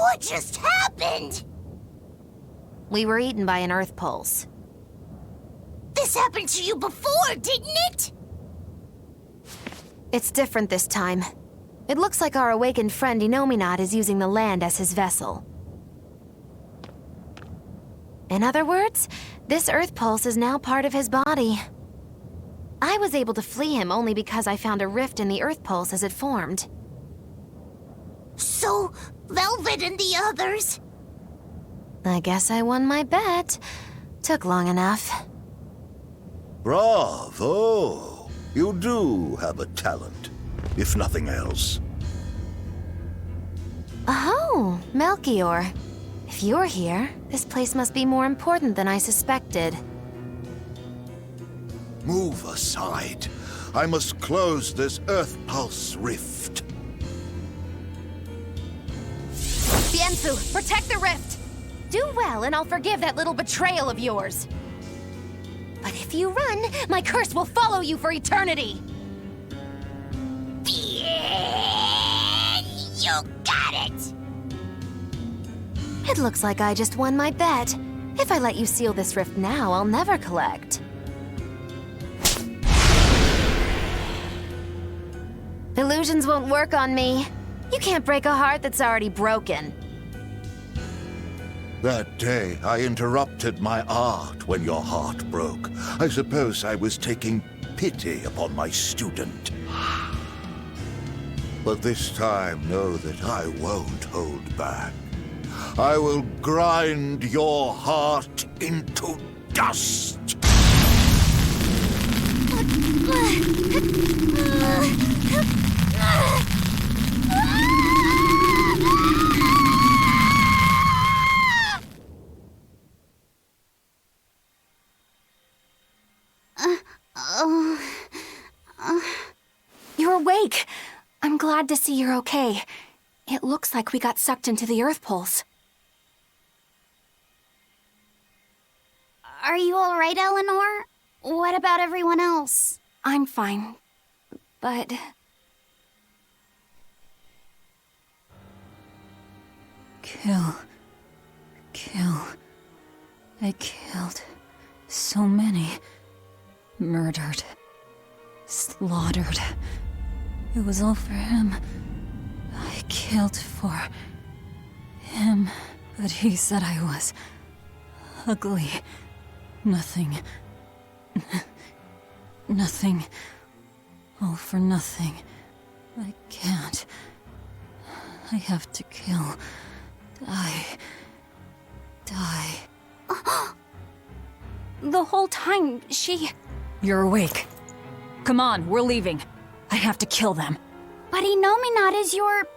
What just happened? We were eaten by an Earth pulse. This happened to you before, didn't it? It's different this time. It looks like our awakened friend Innominant is using the land as his vessel. In other words, this Earth pulse is now part of his body. I was able to flee him only because I found a rift in the Earth pulse as it formed. So, Velvet and the others? I guess I won my bet. Took long enough. Bravo! You do have a talent, if nothing else. Oh, Melchior. If you're here, this place must be more important than I suspected. Move aside. I must close this Earth Pulse rift. Bienfu, protect the rift! Do well, and I'll forgive that little betrayal of yours. But if you run, my curse will follow you for eternity! You got it! It looks like I just won my bet. If I let you seal this rift now, I'll never collect. Illusions won't work on me. You can't break a heart that's already broken. That day, I interrupted my art when your heart broke. I suppose I was taking pity upon my student. But this time, know that I won't hold back. I will grind your heart into dust! You're awake! I'm glad to see you're okay. It looks like we got sucked into the Earth pulse. Are you alright, Eleanor? What about everyone else? I'm fine, but... Kill. I killed so many. Murdered. Slaughtered. It was all for him. I killed for him, but he said I was ugly. Nothing. Nothing. All for nothing. I can't. I have to kill. Die. The whole time, she... You're awake. Come on, we're leaving. I have to kill them. But Innominant is your...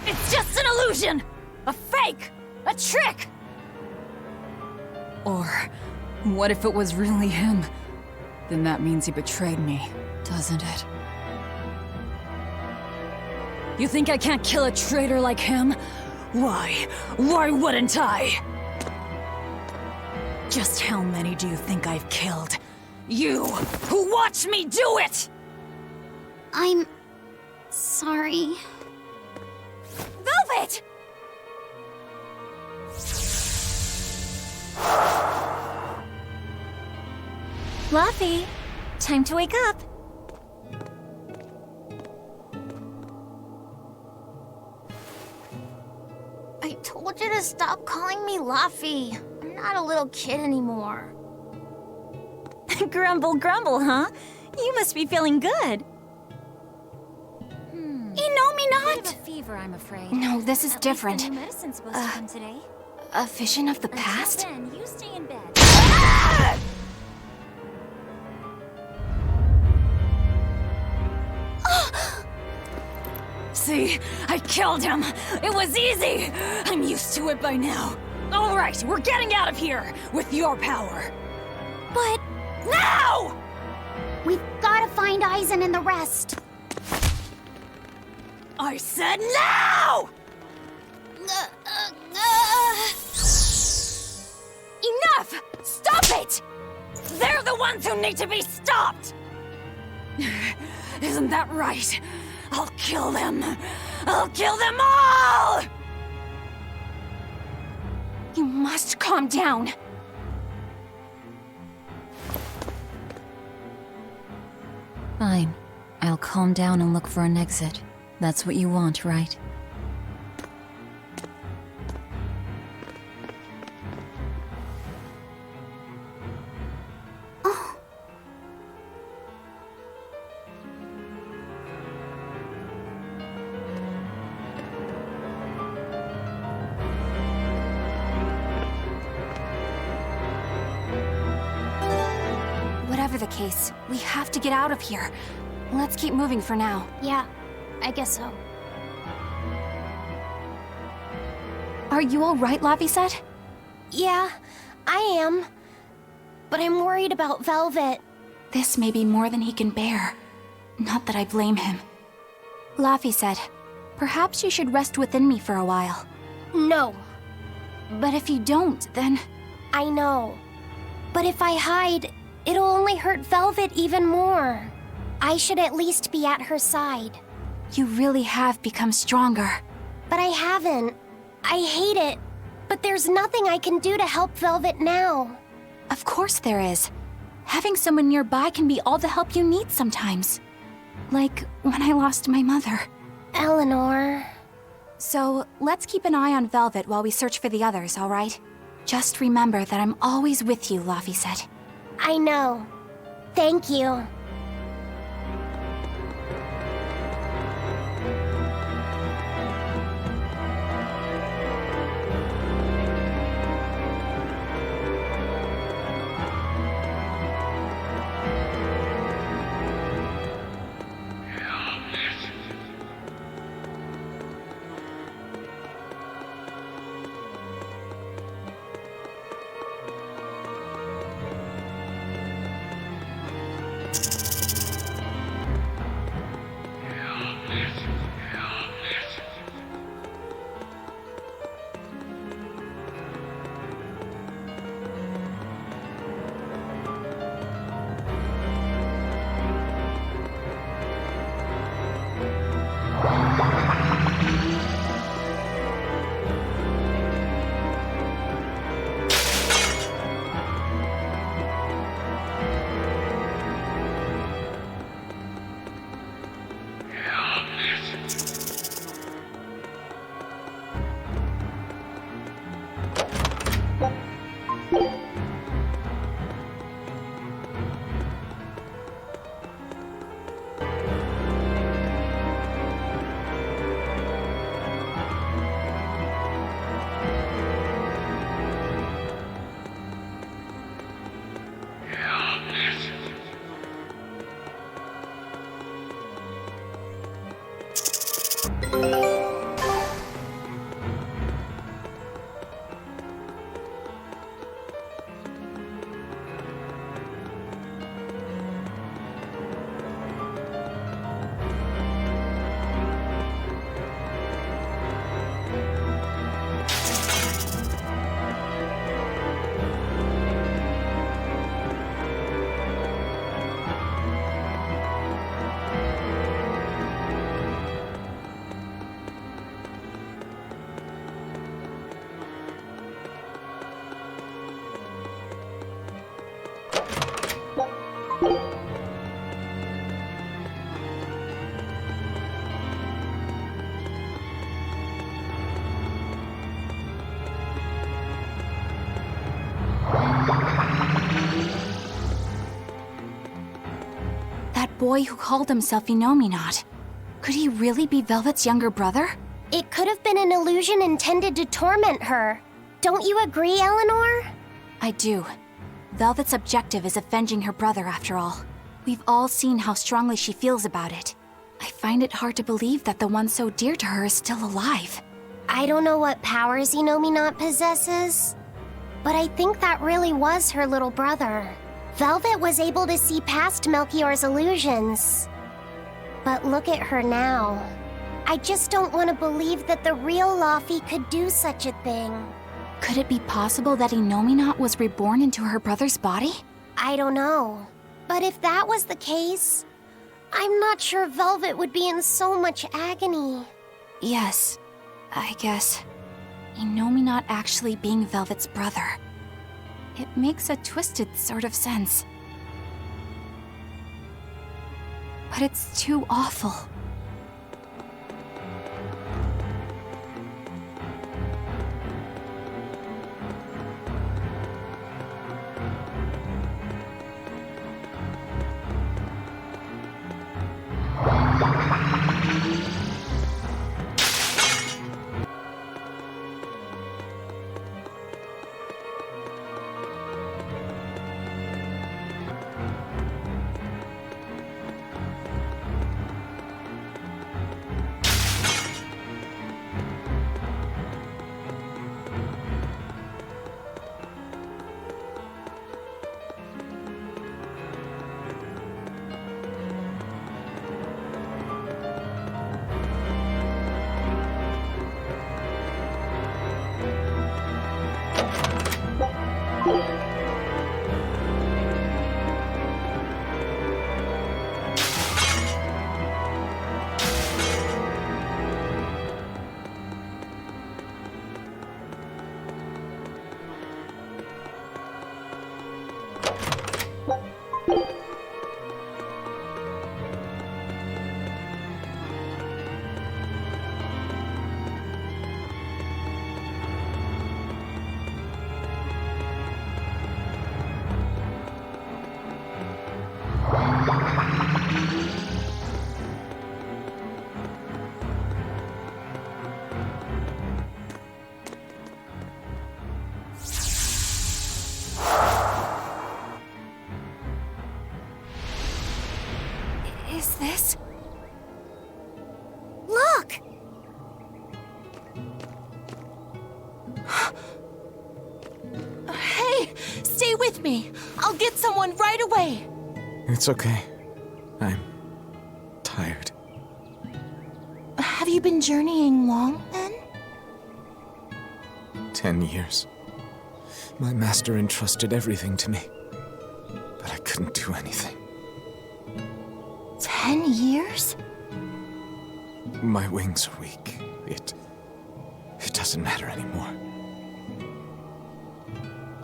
It's just an illusion! A fake! A trick! Or, what if it was really him? Then that means he betrayed me, doesn't it? You think I can't kill a traitor like him? Why? Why wouldn't I? Just how many do you think I've killed? You, who watched me do it! I'm... sorry. Velvet! Fluffy, time to wake up. I told you to stop calling me Luffy. I'm not a little kid anymore. Grumble, grumble, huh? You must be feeling good. Innominant! Fever, I'm afraid. No, this is different. New medicine's supposed to come today. A vision of the past? Then you stay in bed. See? I killed him! It was easy! I'm used to it by now. Alright, we're getting out of here! With your power! But Now! we've gotta find Aizen and the rest. I said now! Enough! Stop it! They're the ones who need to be stopped! Isn't that right? I'll kill them! I'll kill them all! Just calm down. Fine. I'll calm down and look for an exit. That's what you want, right? Whatever the case, we have to get out of here. Let's keep moving for now. Yeah, I guess so. Are you all right, Laphicet? Yeah, I am. But I'm worried about Velvet. This may be more than he can bear. Not that I blame him. Laphicet, perhaps you should rest within me for a while. No, But if you don't, then... I know. But if I hide, it'll only hurt Velvet even more. I should at least be at her side. You really have become stronger. But I haven't. I hate it. But there's nothing I can do to help Velvet now. Of course there is. Having someone nearby can be all the help you need sometimes. Like when I lost my mother. Eleanor... So, let's keep an eye on Velvet while we search for the others, alright? Just remember that I'm always with you, Laphicet. I know. Thank you. That boy who called himself Innominant. Could he really be Velvet's younger brother? It could have been an illusion intended to torment her. Don't you agree, Eleanor? I do. Velvet's objective is avenging her brother, after all. We've all seen how strongly she feels about it. I find it hard to believe that the one so dear to her is still alive. I don't know what powers Innominant possesses, but I think that really was her little brother. Velvet was able to see past Melchior's illusions. But look at her now. I just don't want to believe that the real Laphie could do such a thing. Could it be possible that Innominant was reborn into her brother's body? I don't know. But if that was the case, I'm not sure Velvet would be in so much agony. Yes, I guess. Innominant actually being Velvet's brother. It makes a twisted sort of sense. But it's too awful. Is this? Look! Hey, stay with me. I'll get someone right away. It's okay. I'm tired. Have you been journeying long, then? 10 years. My master entrusted everything to me, but I couldn't do anything. 10 years? My wings are weak. It doesn't matter anymore.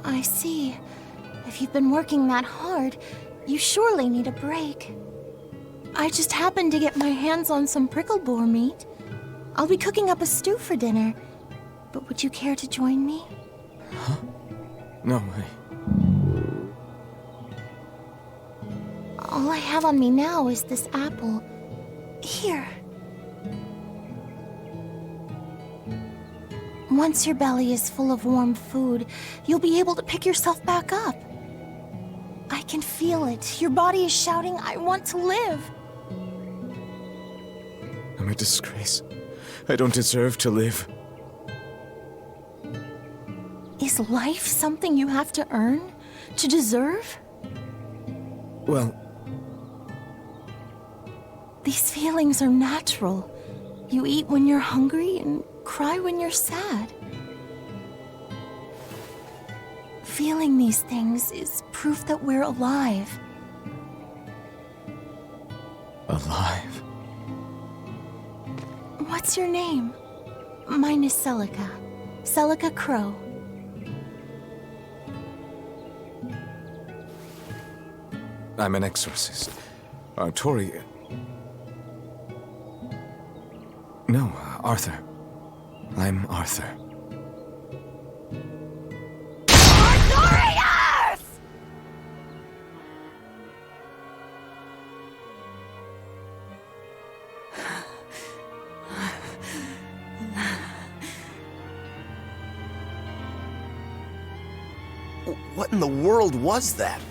I see. If you've been working that hard, you surely need a break. I just happened to get my hands on some prickle boar meat. I'll be cooking up a stew for dinner. But would you care to join me? Huh? No way. All I have on me now is this apple. Here. Once your belly is full of warm food, you'll be able to pick yourself back up. I can feel it. Your body is shouting, I want to live. I'm a disgrace. I don't deserve to live. Is life something you have to earn? To deserve? Well, these feelings are natural. You eat when you're hungry and cry when you're sad. Feeling these things is proof that we're alive. alive. What's your name? Mine is Celica. Celica Crow. I'm an exorcist. Tori... No, Arthur. I'm Arthur. What in the world was that?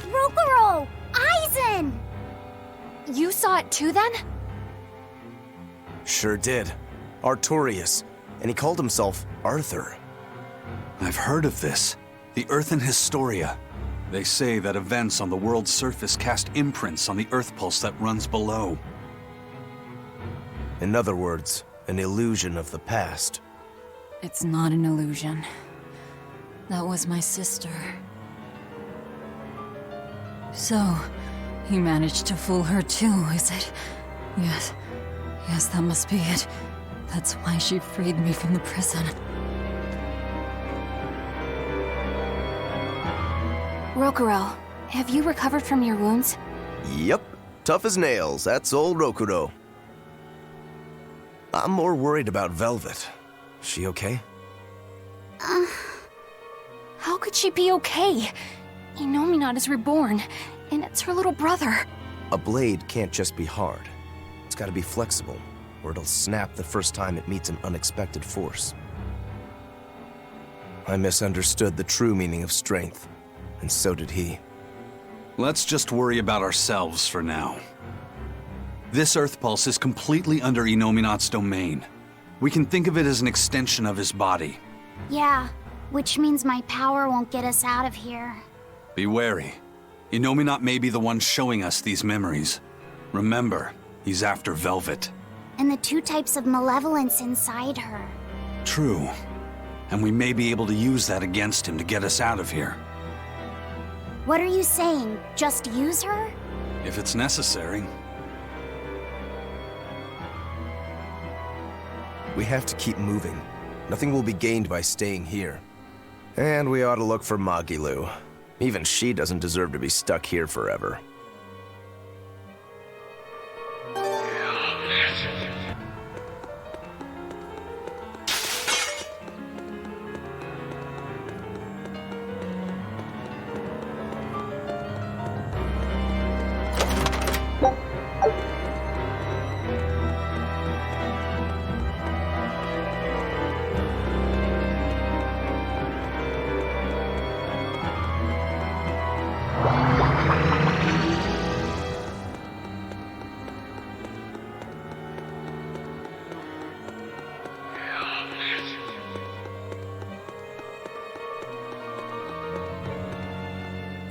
Rokuro! Aizen! You saw it too, then? Sure did. Artorias. And he called himself Arthur. I've heard of this. The Earthen Historia. They say that events on the world's surface cast imprints on the Earth pulse that runs below. In other words, an illusion of the past. It's not an illusion. That was my sister. So, you managed to fool her too, is it? Yes, that must be it. That's why she freed me from the prison. Rokuro, have you recovered from your wounds? Yep, tough as nails, that's old Rokuro. I'm more worried about Velvet. She okay? How could she be okay? Innominat is reborn, and it's her little brother. A blade can't just be hard. It's gotta be flexible, or it'll snap the first time it meets an unexpected force. I misunderstood the true meaning of strength, and so did he. Let's just worry about ourselves for now. This Earth Pulse is completely under Innominat's domain. We can think of it as an extension of his body. Yeah, which means my power won't get us out of here. Be wary. Innominat may be the one showing us these memories. Remember, he's after Velvet. And the 2 types of malevolence inside her. True. And we may be able to use that against him to get us out of here. What are you saying? Just use her? If it's necessary. We have to keep moving. Nothing will be gained by staying here. And we ought to look for Magilu. Even she doesn't deserve to be stuck here forever.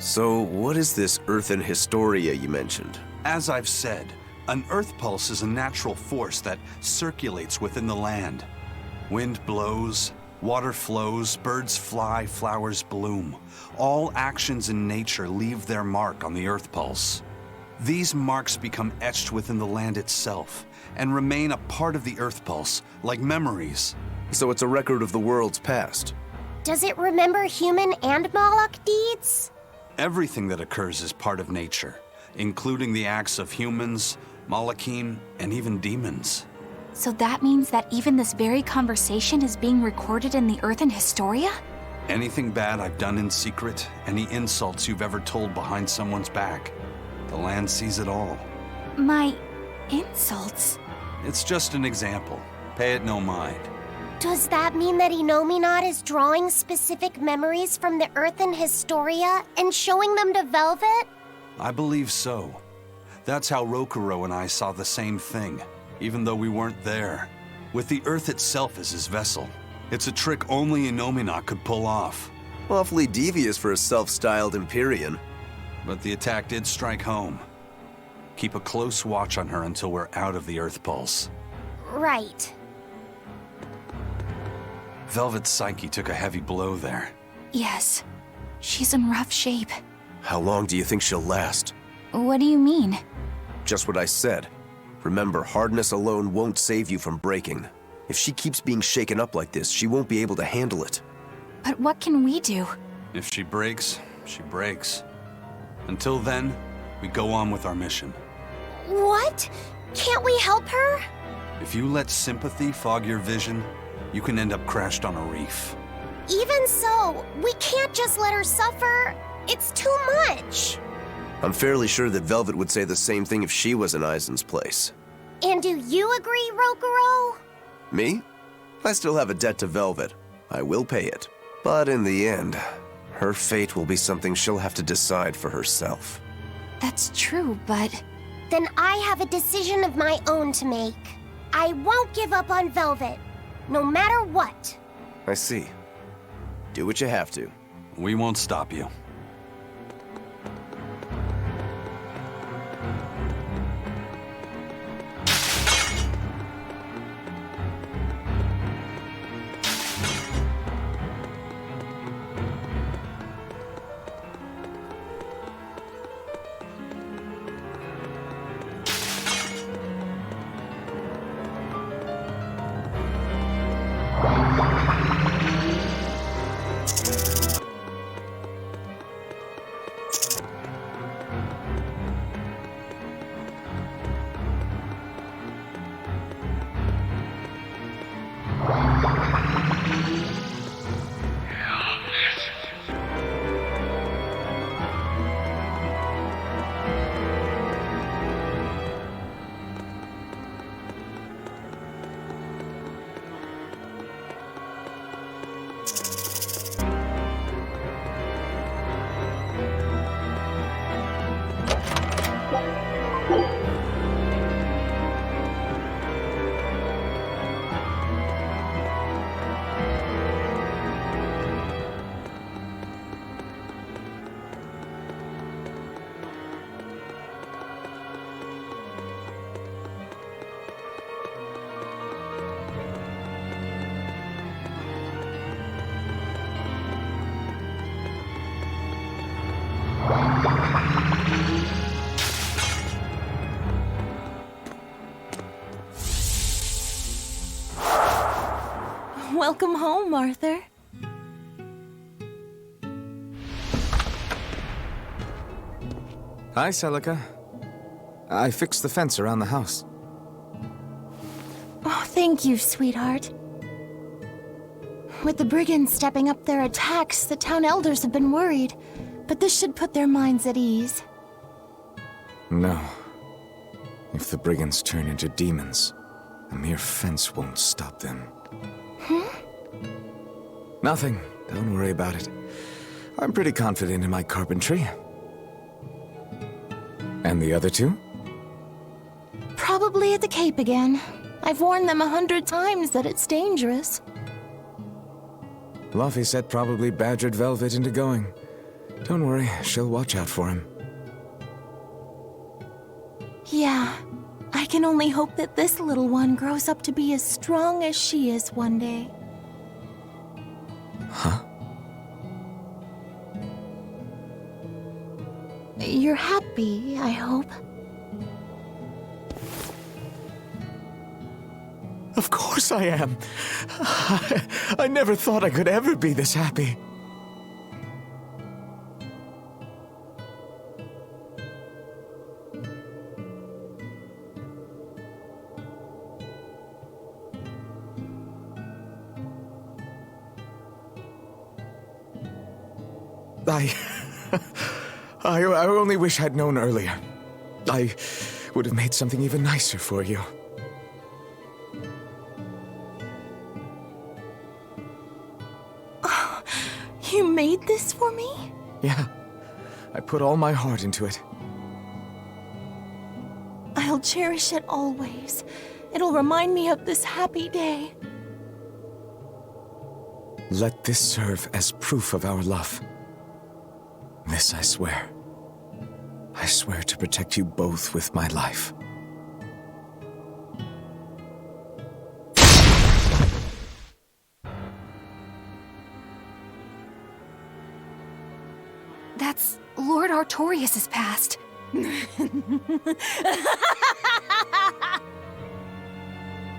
So, what is this earthen hysteria you mentioned? As I've said, an Earth Pulse is a natural force that circulates within the land. Wind blows, water flows, birds fly, flowers bloom. All actions in nature leave their mark on the Earth Pulse. These marks become etched within the land itself and remain a part of the Earth Pulse, like memories. So it's a record of the world's past. Does it remember human and Moloch deeds? Everything that occurs is part of nature, including the acts of humans, Malachim, and even demons. So that means that even this very conversation is being recorded in the Earthen Historia? Anything bad I've done in secret, any insults you've ever told behind someone's back, the land sees it all. My insults? It's just an example. Pay it no mind. Does that mean that Innominat is drawing specific memories from the Earthen Historia and showing them to Velvet? I believe so. That's how Rokuro and I saw the same thing, even though we weren't there. With the Earth itself as his vessel. It's a trick only Innominat could pull off. Awfully devious for a self-styled Empyrean. But the attack did strike home. Keep a close watch on her until we're out of the Earth Pulse. Right. Velvet's psyche took a heavy blow there. Yes. She's in rough shape. How long do you think she'll last? What do you mean? Just what I said. Remember, hardness alone won't save you from breaking. If she keeps being shaken up like this, she won't be able to handle it. But what can we do? If she breaks, she breaks. Until then, we go on with our mission. What? Can't we help her? If you let sympathy fog your vision, you can end up crashed on a reef. Even so, we can't just let her suffer. It's too much. I'm fairly sure that Velvet would say the same thing if she was in Aizen's place. And do you agree, Rokuro? Me? I still have a debt to Velvet. I will pay it. But in the end, her fate will be something she'll have to decide for herself. That's true, but... Then I have a decision of my own to make. I won't give up on Velvet, no matter what. I see. Do what you have to. We won't stop you. Welcome home, Arthur. Hi, Celica. I fixed the fence around the house. Oh, thank you, sweetheart. With the brigands stepping up their attacks, the town elders have been worried. But this should put their minds at ease. No. If the brigands turn into demons, a mere fence won't stop them. Nothing. Don't worry about it. I'm pretty confident in my carpentry. And the other two? Probably at the Cape again. I've warned them 100 times that it's dangerous. Luffy said probably badgered Velvet into going. Don't worry, she'll watch out for him. Yeah. I can only hope that this little one grows up to be as strong as she is one day. Huh? You're happy, I hope. Of course I am. I never thought I could ever be this happy. I only wish I'd known earlier. I would have made something even nicer for you. Oh, you made this for me? Yeah, I put all my heart into it. I'll cherish it always. It'll remind me of this happy day. Let this serve as proof of our love. This I swear. I swear to protect you both with my life. That's Lord Artorias' past.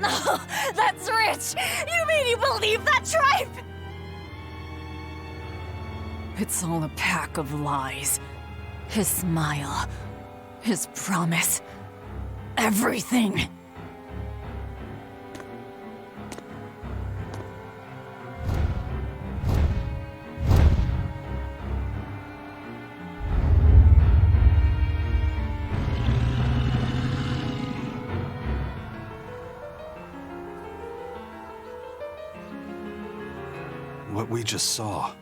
Oh, that's rich! You mean you believe that tripe? It's all a pack of lies. His smile, his promise, everything. What we just saw.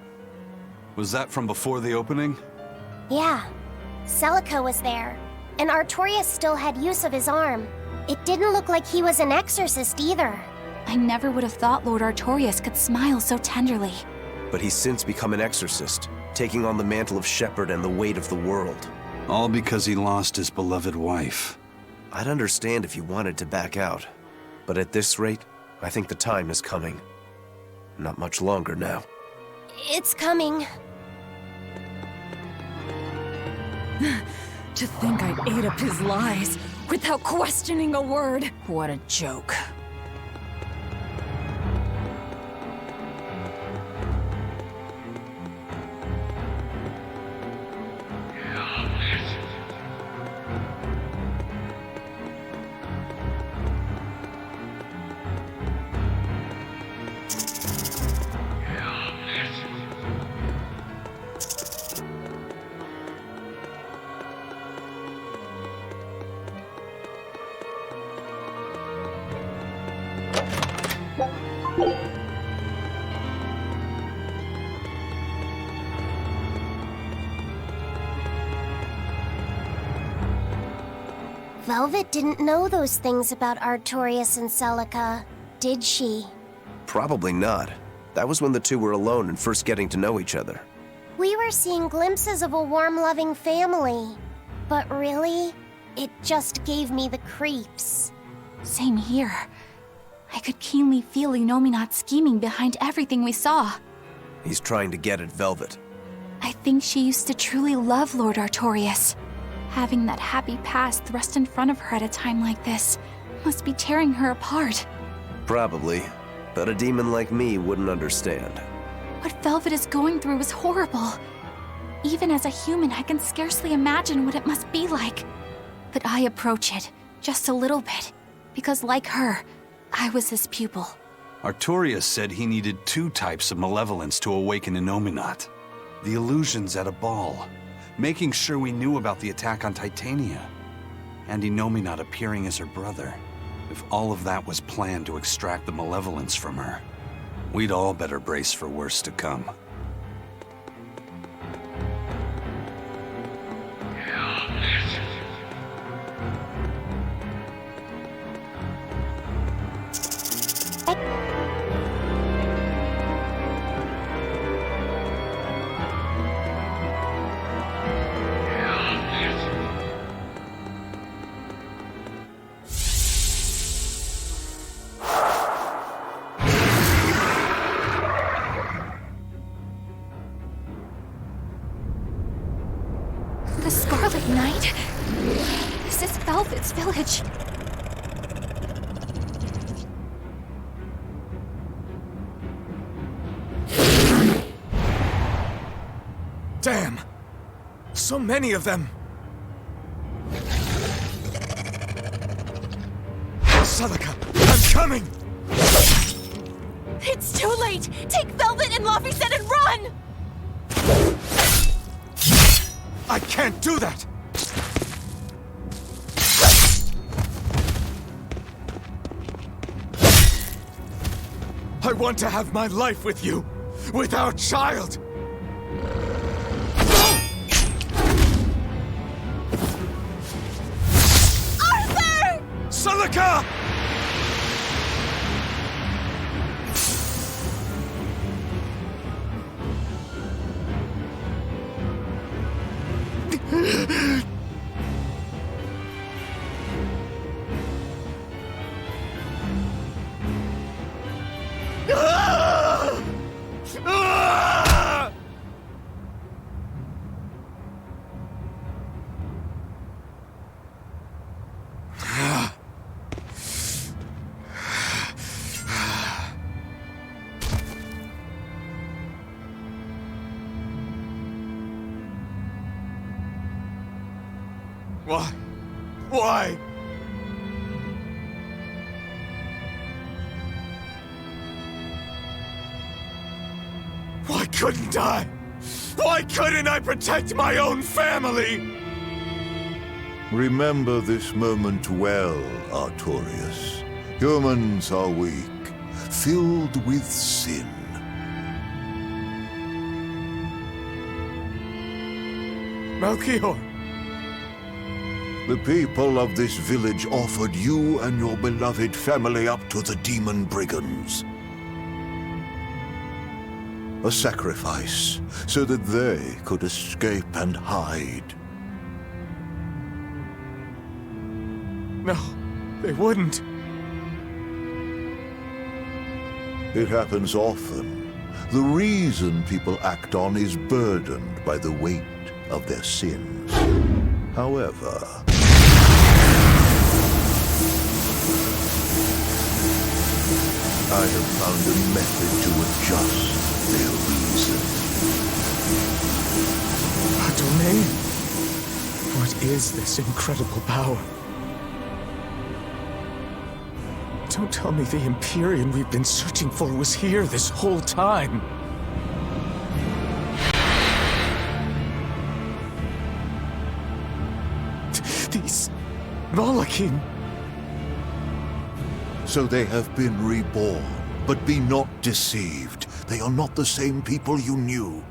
Was that from before the opening? Yeah. Celica was there, and Artorias still had use of his arm. It didn't look like he was an exorcist either. I never would have thought Lord Artorias could smile so tenderly. But he's since become an exorcist, taking on the mantle of shepherd and the weight of the world. All because he lost his beloved wife. I'd understand if you wanted to back out. But at this rate, I think the time is coming. Not much longer now. It's coming. To think I ate up his lies without questioning a word. What a joke. Velvet didn't know those things about Artorias and Celica, did she? Probably not. That was when the two were alone and first getting to know each other. We were seeing glimpses of a warm, loving family. But really, it just gave me the creeps. Same here. I could keenly feel Innominat scheming behind everything we saw. He's trying to get at Velvet. I think she used to truly love Lord Artorias. Having that happy past thrust in front of her at a time like this must be tearing her apart. Probably. But a demon like me wouldn't understand. What Velvet is going through is horrible. Even as a human, I can scarcely imagine what it must be like. But I approach it, just a little bit, because like her, I was his pupil. Artorias said he needed 2 types of malevolence to awaken Innominat. The illusions at a ball, making sure we knew about the attack on Titania, and Innominat appearing as her brother. If all of that was planned to extract the malevolence from her, we'd all better brace for worse to come. The Scarlet Knight? This is Velvet's village. Damn! So many of them! Celica, I'm coming! It's too late! Take Velvet and Laphicet and run! I can't do that! I want to have my life with you, with our child! Arthur! Celica! Why? Why? Why couldn't I? Why couldn't I protect my own family? Remember this moment well, Artorias. Humans are weak, filled with sin. Melchior! The people of this village offered you and your beloved family up to the demon brigands. A sacrifice, so that they could escape and hide. No, they wouldn't. It happens often. The reason people act on is burdened by the weight of their sins. However, I have found a method to adjust their reason. A domain? What is this incredible power? Don't tell me the Empyrean we've been searching for was here this whole time. These Malakim. So they have been reborn, but be not deceived. They are not the same people you knew.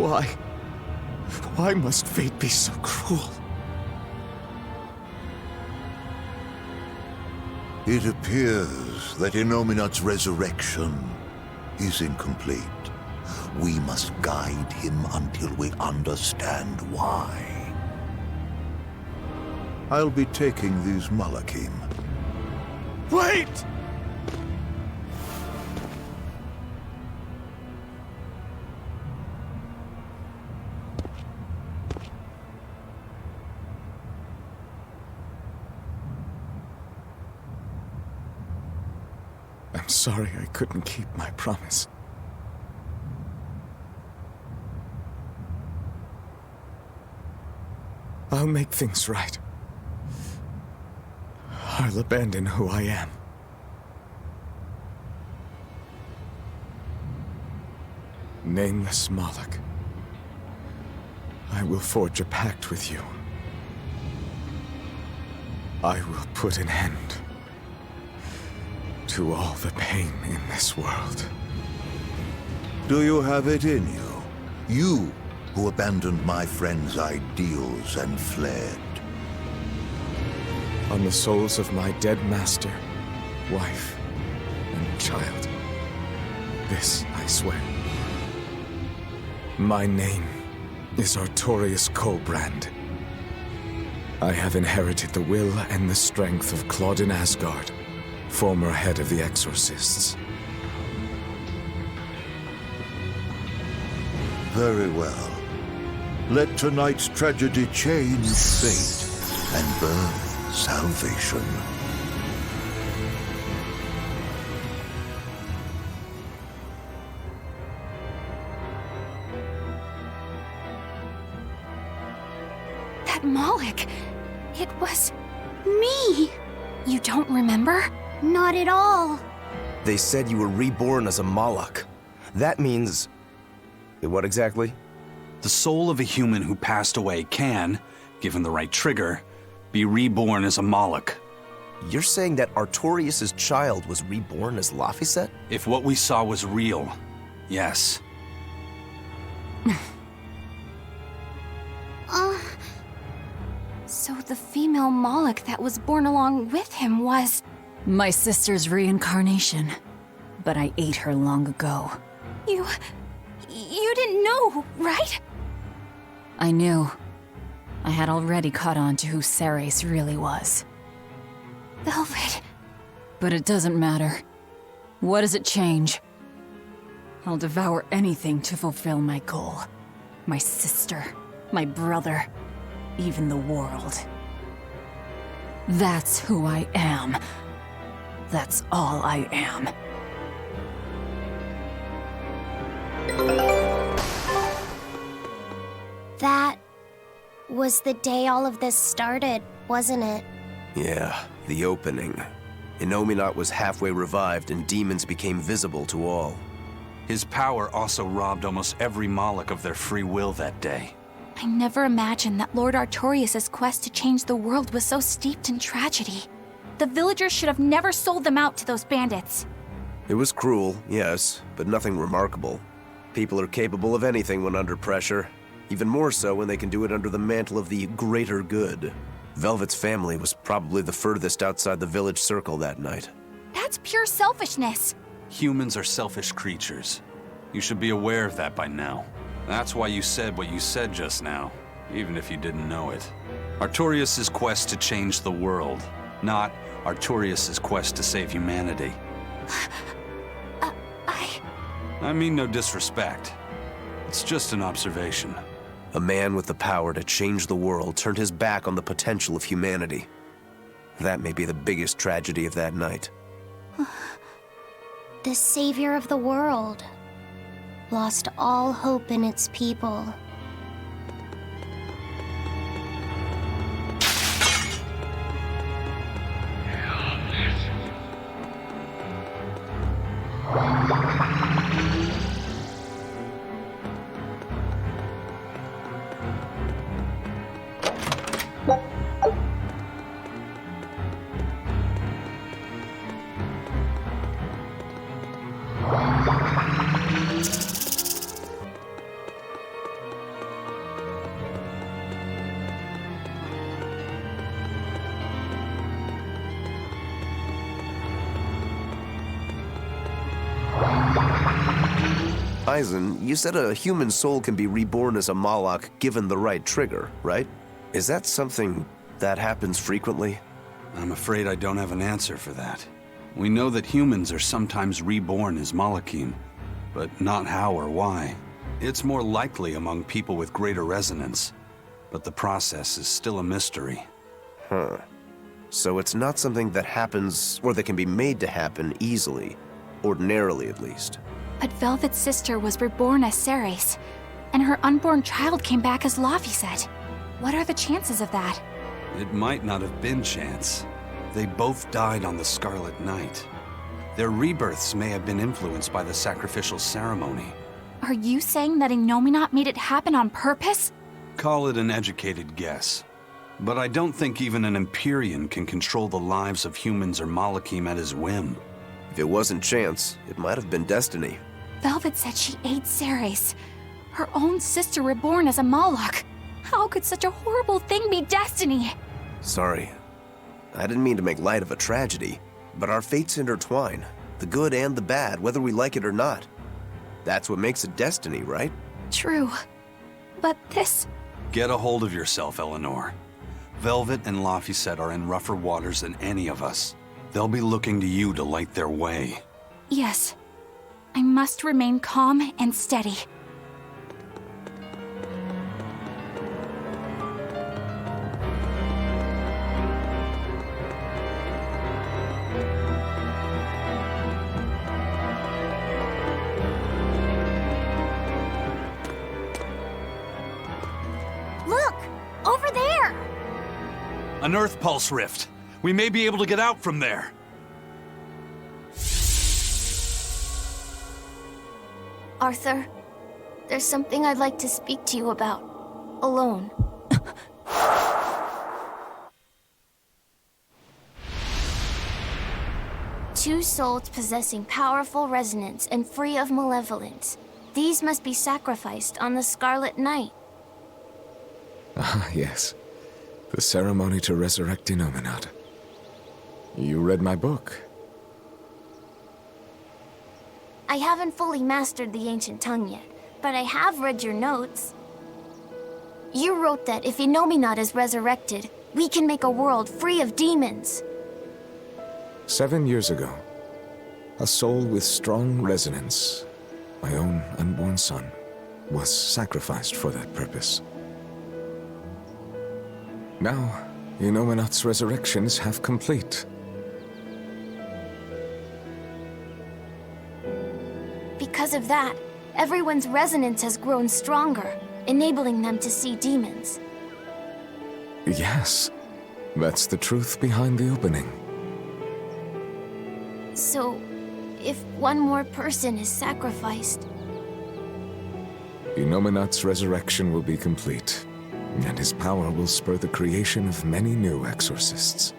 Why? Why must fate be so cruel? It appears that Innominat's resurrection is incomplete. We must guide him until we understand why. I'll be taking these Malakim. Wait! I'm sorry I couldn't keep my promise. I'll make things right. I'll abandon who I am. Nameless Moloch, I will forge a pact with you. I will put an end to all the pain in this world. Do you have it in you? You who abandoned my friend's ideals and fled. On the souls of my dead master, wife, and child. This I swear. My name is Artorius Colbrand. I have inherited the will and the strength of Claudin Asgard, former head of the Exorcists. Very well. Let tonight's tragedy change fate and birth salvation. That Moloch, it was me. You don't remember? Not at all. They said you were reborn as a Moloch. That means... what exactly? The soul of a human who passed away can, given the right trigger, be reborn as a Moloch. You're saying that Artorius' child was reborn as Laphicet? If what we saw was real, yes. So the female Moloch that was born along with him was... My sister's reincarnation. But I ate her long ago. You didn't know, right? I knew. I had already caught on to who Ceres really was. Velvet. But it doesn't matter. What does it change? I'll devour anything to fulfill my goal. My sister, my brother, even the world. That's who I am. That's all I am. That was the day all of this started, wasn't it? Yeah, the opening. Innominant was halfway revived and demons became visible to all. His power also robbed almost every Moloch of their free will that day. I never imagined that Lord Artorius' quest to change the world was so steeped in tragedy. The villagers should have never sold them out to those bandits. It was cruel, yes, but nothing remarkable. People are capable of anything when under pressure. Even more so when they can do it under the mantle of the greater good. Velvet's family was probably the furthest outside the village circle that night. That's pure selfishness. Humans are selfish creatures. You should be aware of that by now. That's why you said what you said just now, even if you didn't know it. Artorius' quest to change the world, not Artorius' quest to save humanity. I mean no disrespect. It's just an observation. A man with the power to change the world turned his back on the potential of humanity. That may be the biggest tragedy of that night. The savior of the world lost all hope in its people. Eisen, you said a human soul can be reborn as a Malak given the right trigger, right? Is that something that happens frequently? I'm afraid I don't have an answer for that. We know that humans are sometimes reborn as Malakim, but not how or why. It's more likely among people with greater resonance, but the process is still a mystery. Huh. So it's not something that happens, or that can be made to happen easily, ordinarily at least. But Velvet's sister was reborn as Ceres, and her unborn child came back as Laphicet. What are the chances of that? It might not have been chance. They both died on the Scarlet Night. Their rebirths may have been influenced by the sacrificial ceremony. Are you saying that Innominant made it happen on purpose? Call it an educated guess. But I don't think even an Empyrean can control the lives of humans or Malakim at his whim. If it wasn't chance, it might have been destiny. Velvet said she ate Ceres, her own sister reborn as a Malak. How could such a horrible thing be destiny? Sorry. I didn't mean to make light of a tragedy, but our fates intertwine, the good and the bad, whether we like it or not. That's what makes it destiny, right? True. But this... Get a hold of yourself, Eleanor. Velvet and Laphicet are in rougher waters than any of us. They'll be looking to you to light their way. Yes. I must remain calm and steady. Look! Over there! An Earth Pulse rift. We may be able to get out from there. Arthur, there's something I'd like to speak to you about. Alone. Two souls possessing powerful resonance and free of malevolence. These must be sacrificed on the Scarlet Night. Ah, yes. The ceremony to resurrect Innominant. You read my book. I haven't fully mastered the ancient tongue yet, but I have read your notes. You wrote that if Innominant is resurrected, we can make a world free of demons. 7 years ago, a soul with strong resonance, my own unborn son, was sacrificed for that purpose. Now, Innominat's resurrection is half complete. Because of that, everyone's resonance has grown stronger, enabling them to see demons. Yes, that's the truth behind the opening. So, if one more person is sacrificed... Innominat's resurrection will be complete, and his power will spur the creation of many new exorcists.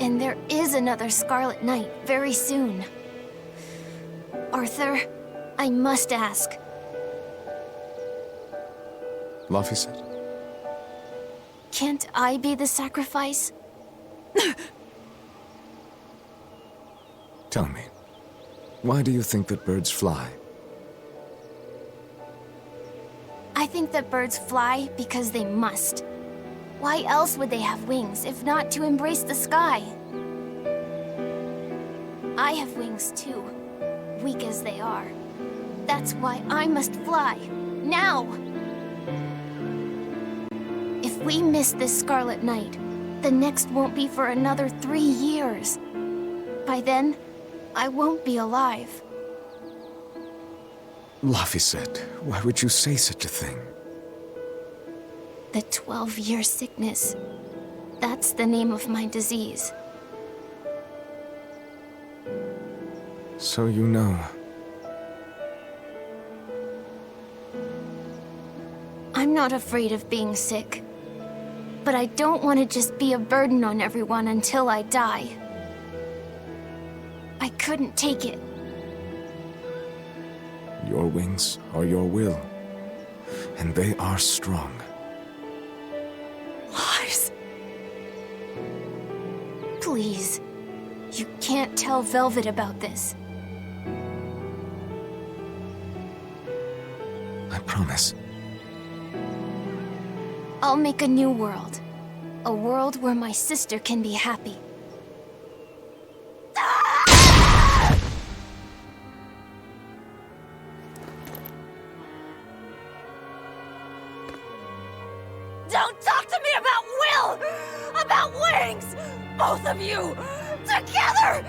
And there is another Scarlet Night very soon. Arthur, I must ask. Laphicet? Can't I be the sacrifice? Tell me, why do you think that birds fly? I think that birds fly because they must. Why else would they have wings if not to embrace the sky? I have wings too, weak as they are. That's why I must fly, now! If we miss this Scarlet Night, the next won't be for another 3 years. By then, I won't be alive. Laphicet, why would you say such a thing? The 12-year sickness. That's the name of my disease. So you know. I'm not afraid of being sick. But I don't want to just be a burden on everyone until I die. I couldn't take it. Your wings are your will, and they are strong. Lars. Please. You can't tell Velvet about this. promise. I'll make a new world. A world where my sister can be happy. Don't talk to me about will! About wings! Both of you! Together!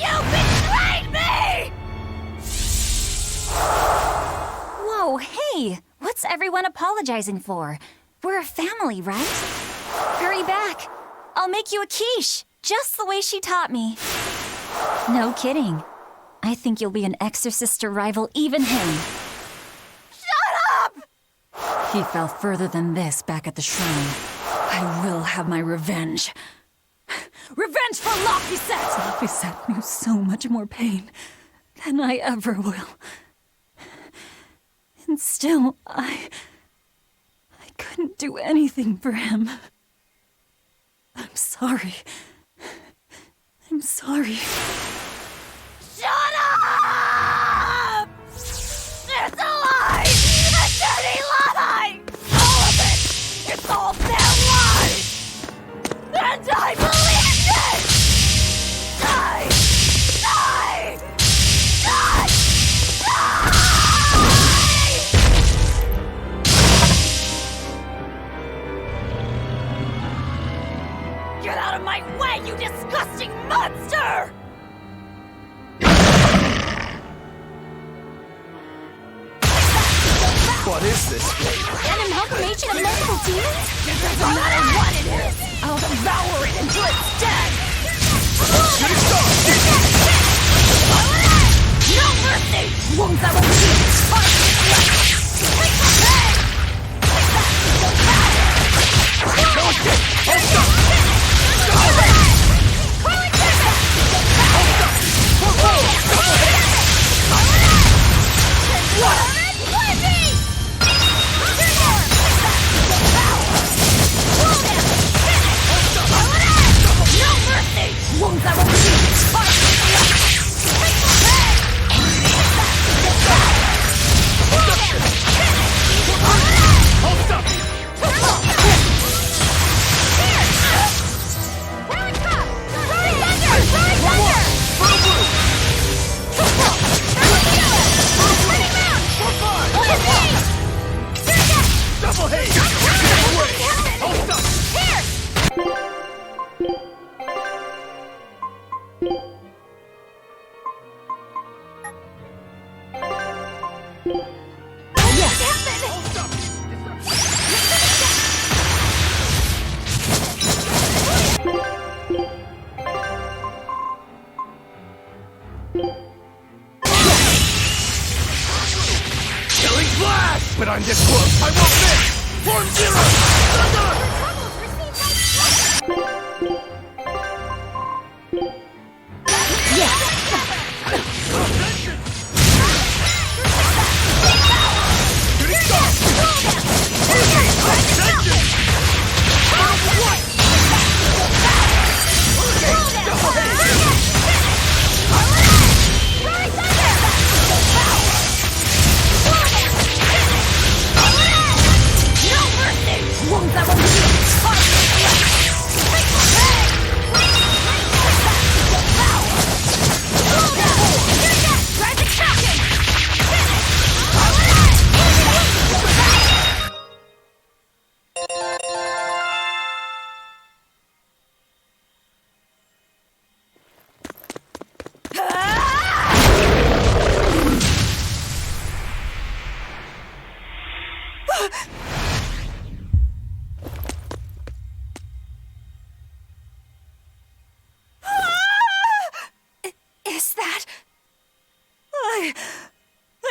You betrayed me! Whoa, hey! What's everyone apologizing for? We're a family, right? Hurry back. I'll make you a quiche, just the way she taught me. No kidding. I think you'll be an exorcist to rival even him. He fell further than this back at the shrine. I will have my revenge. Revenge for Laphicet! Laphicet knew so much more pain than I ever will. And still, I couldn't do anything for him. I'm sorry. I'm sorry. Shut up! It's a lie! A dirty lie! All of it! It's all their lies! And I believed it! Die! Die! Die! Die! Get out of my way, you disgusting monster! What is this? An amalgamation of multiple demons? Doesn't matter what it is! I'll devour it until it's dead! Shooting star! No mercy! Wounds I won't heal! Wounds I won't But I'm this close! I won't miss! Form zero!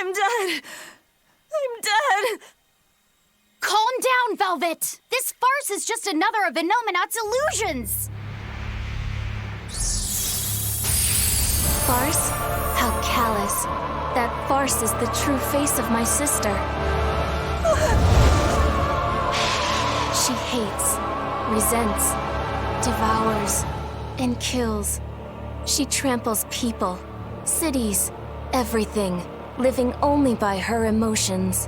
I'm dead. I'm dead. Calm down, Velvet! This farce is just another of Innominat's illusions! Farce? How callous. That farce is the true face of my sister. She hates, resents, devours, and kills. She tramples people, cities, everything. living only by her emotions.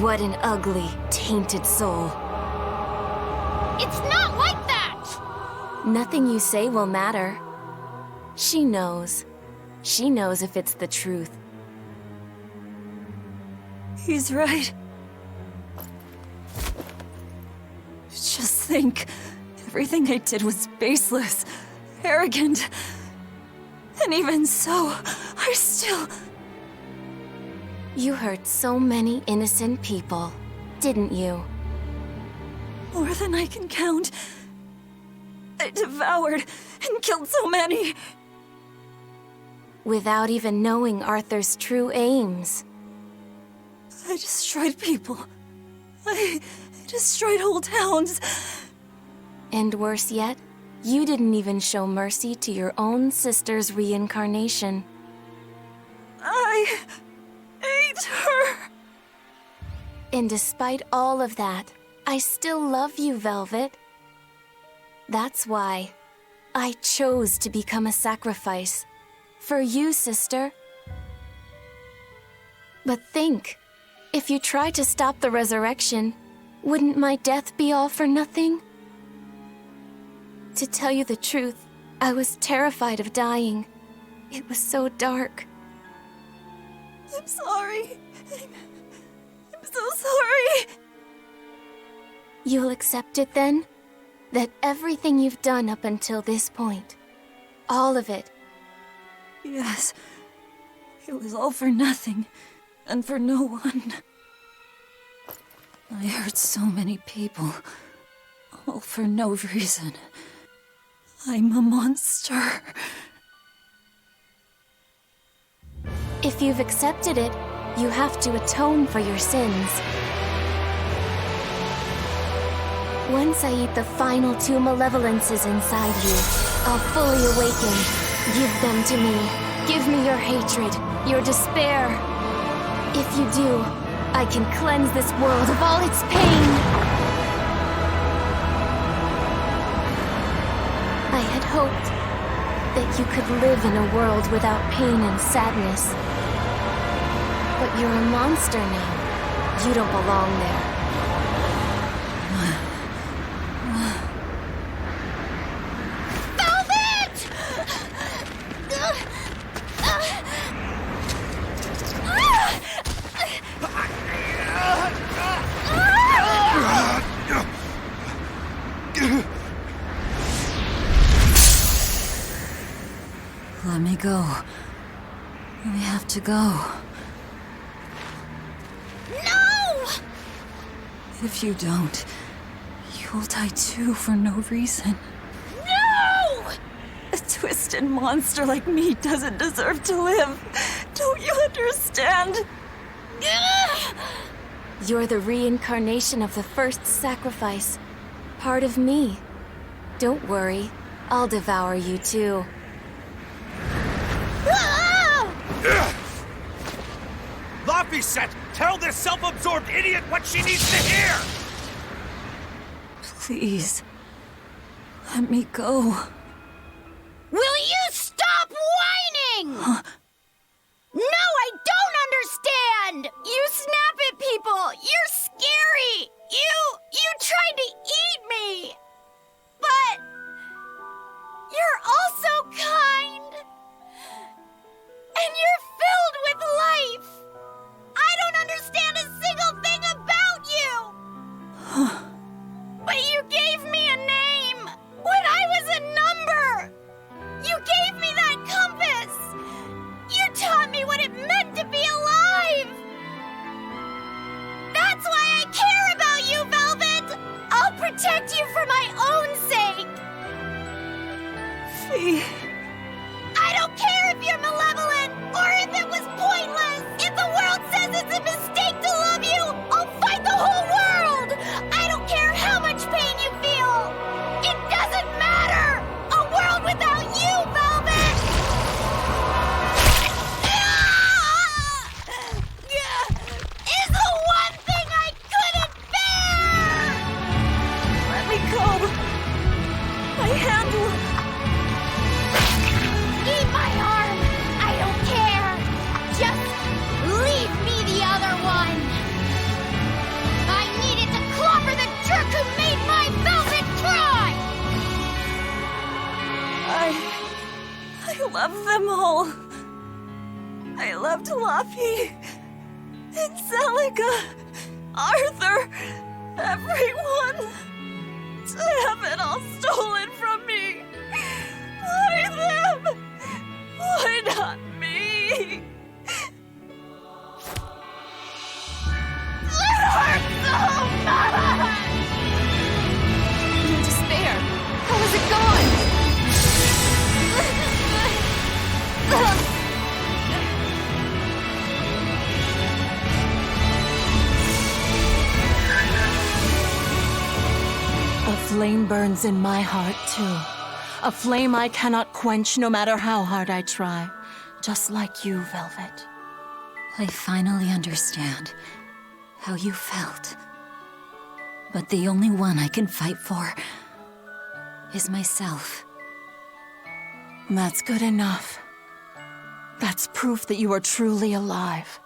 What an ugly, tainted soul. It's not like that! Nothing you say will matter. She knows. She knows if it's the truth. He's right. Just think, everything I did was baseless, arrogant. And even so, I still... You hurt so many innocent people, didn't you? More than I can count. I devoured and killed so many. Without even knowing Arthur's true aims. I destroyed people. I destroyed whole towns. And worse yet, you didn't even show mercy to your own sister's reincarnation. I ate her. And despite all of that, I still love you, Velvet. That's why I chose to become a sacrifice. For you, sister. But think, if you tried to stop the resurrection, wouldn't my death be all for nothing? To tell you the truth, I was terrified of dying. It was so dark. I'm sorry. I'm so sorry. You'll accept it then? That everything you've done up until this point, all of it, Yes. It was all for nothing, and for no one. I hurt so many people, all for no reason. I'm a monster. if you've accepted it, you have to atone for your sins. Once I eat the final 2 malevolences inside you, I'll fully awaken. Give them to me. Give me your hatred, your despair. If you do, I can cleanse this world of all its pain. I had hoped that you could live in a world without pain and sadness. But you're a monster now. You don't belong there. Let me go. We have to go. No! If you don't, you'll die too for no reason. No! A twisted monster like me doesn't deserve to live. Don't you understand? You're the reincarnation of the first sacrifice. Part of me. Don't worry, I'll devour you too. Laphicet, tell this self-absorbed idiot what she needs to hear! Please, let me go. Will you stop whining? Huh? No, I don't understand! You snap at people! You're scary! You tried to eat me! But you're also kind! And you're filled with life! I don't understand a single thing about you! But you gave me a name! When I was a number! You gave me that compass! You taught me what it meant to be alive! That's why I care about you, Velvet! I'll protect you for my own sake! Fee. I don't care if you're malevolent, or if it was pointless! If the world says it's a mistake to love you, I'll fight the whole world! I don't care how much pain you feel! It doesn't matter! A world without you, Velvet! Is the one thing I couldn't bear! Let me go. My hand will... Eat my arm! I don't care! love them all. I loved Laffy and Celica, Arthur, everyone. To have it all stolen from me. Why them? Why not me? It hurts so much! In despair. How is it gone? A flame burns in my heart, too. A flame I cannot quench no matter how hard I try. Just like you, Velvet. I finally understand how you felt. But the only one I can fight for is myself. That's good enough. That's proof that you are truly alive.